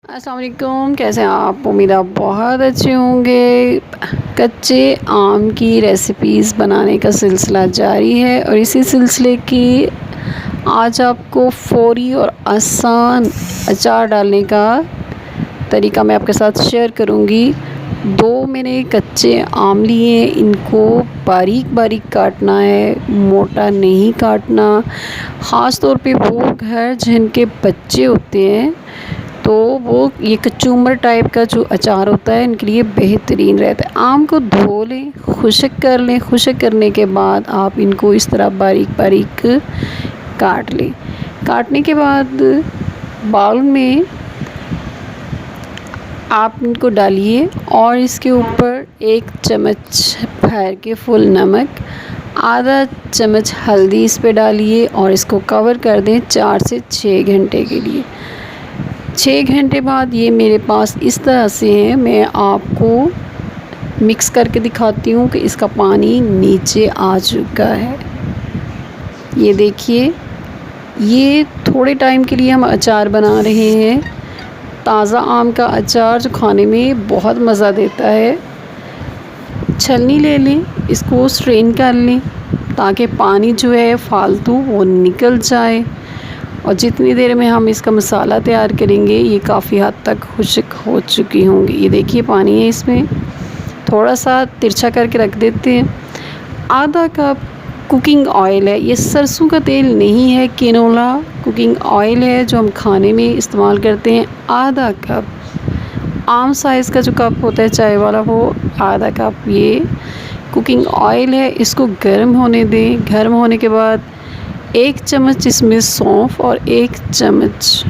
अस्सलाम वालेकुम, कैसे हैं आप? उम्मीद आप बहुत अच्छे होंगे। कच्चे आम की रेसिपीज़ बनाने का सिलसिला जारी है और इसी सिलसिले की आज आपको फ़ौरी और आसान अचार डालने का तरीका मैं आपके साथ शेयर करूंगी। 2 मैंने कच्चे आम लिए, इनको बारीक बारीक काटना है, मोटा नहीं काटना। ख़ास तौर पे वो घर जिनके बच्चे होते हैं तो वो ये कचूमर टाइप का जो अचार होता है इनके लिए बेहतरीन रहता है। आम को धो लें, खुश्क कर लें, खुश्क करने के बाद आप इनको इस तरह बारीक बारीक काट लें। काटने के बाद बाउल में आप इनको डालिए और इसके ऊपर 1 चम्मच भर के फुल नमक, आधा चम्मच हल्दी इस पे डालिए और इसको कवर कर दें 4 से 6 घंटे के लिए। 6 घंटे बाद ये मेरे पास इस तरह से है। मैं आपको मिक्स करके दिखाती हूँ कि इसका पानी नीचे आ चुका है। ये देखिए, ये थोड़े टाइम के लिए हम अचार बना रहे हैं। ताज़ा आम का अचार जो खाने में बहुत मज़ा देता है। छलनी ले लें, इसको स्ट्रेन कर लें ताकि पानी जो है फालतू वो निकल जाए। और जितनी देर में हम इसका मसाला तैयार करेंगे ये काफ़ी हद तक खुश्क हो चुकी होंगी। ये देखिए पानी है, इसमें थोड़ा सा तिरछा करके रख देते हैं। आधा कप कुकिंग ऑयल है, ये सरसों का तेल नहीं है, किनोला कुकिंग ऑयल है जो हम खाने में इस्तेमाल करते हैं। आधा कप आम साइज़ का जो कप होता है चाय वाला, वो आधा कप ये कुकिंग ऑयल है। इसको गर्म होने दें। गर्म होने के बाद 1 चम्मच इसमें सौंफ और 1 चम्मच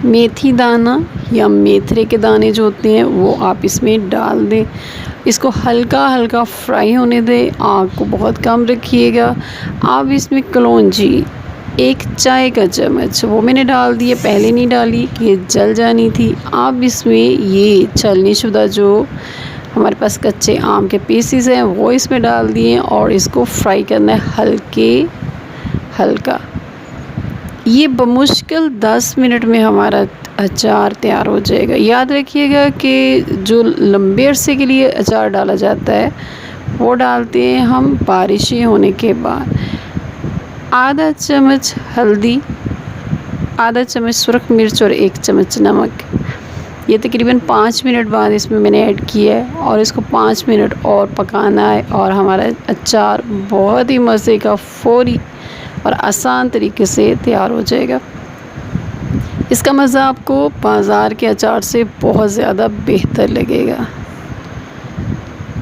मेथी दाना या मेथरे के दाने जो होते हैं वो आप इसमें डाल दें। इसको हल्का हल्का फ्राई होने दें, आग को बहुत कम रखिएगा। आप इसमें कलौंजी 1 चाय का चम्मच वो मैंने डाल दिए, पहले नहीं डाली कि ये जल जानी थी। आप इसमें ये छलनी शुदा जो हमारे पास कच्चे आम के पीसेस हैं वो इसमें डाल दिए और इसको फ्राई करना है हल्का। ये बमुश्किल 10 मिनट में हमारा अचार तैयार हो जाएगा। याद रखिएगा कि जो लंबे अरसे के लिए अचार डाला जाता है वो डालते हैं हम बारिशें होने के बाद। आधा चम्मच हल्दी, आधा चम्मच सुरख मिर्च और 1 चम्मच नमक। ये तकरीबन 5 मिनट बाद इसमें मैंने ऐड किया है और इसको 5 मिनट और पकाना है और हमारा अचार बहुत ही मज़े का फ़ौरी और आसान तरीके से तैयार हो जाएगा। इसका मज़ा आपको बाज़ार के अचार से बहुत ज़्यादा बेहतर लगेगा।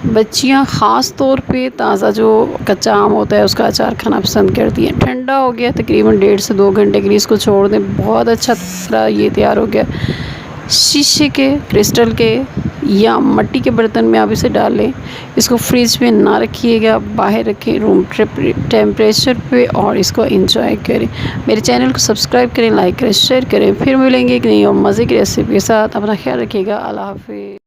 बच्चियां ख़ास तौर पे ताज़ा जो कच्चा आम होता है उसका अचार खाना पसंद करती हैं। ठंडा हो गया तकरीबन 1.5 से 2 घंटे के लिए इसको छोड़ दें। बहुत अच्छा तरह ये तैयार हो गया। शीशे के, क्रिस्टल के या मिट्टी के बर्तन में आप इसे डाल लें। इसको फ्रिज में ना रखिएगा, बाहर रखें रूम टेम्परेचर पे और इसको एंजॉय करें। मेरे चैनल को सब्सक्राइब करें, लाइक करें, शेयर करें। फिर मिलेंगे एक नई और मज़े की रेसिपी के साथ। अपना ख्याल रखिएगा। अल्लाह हाफ़िज़।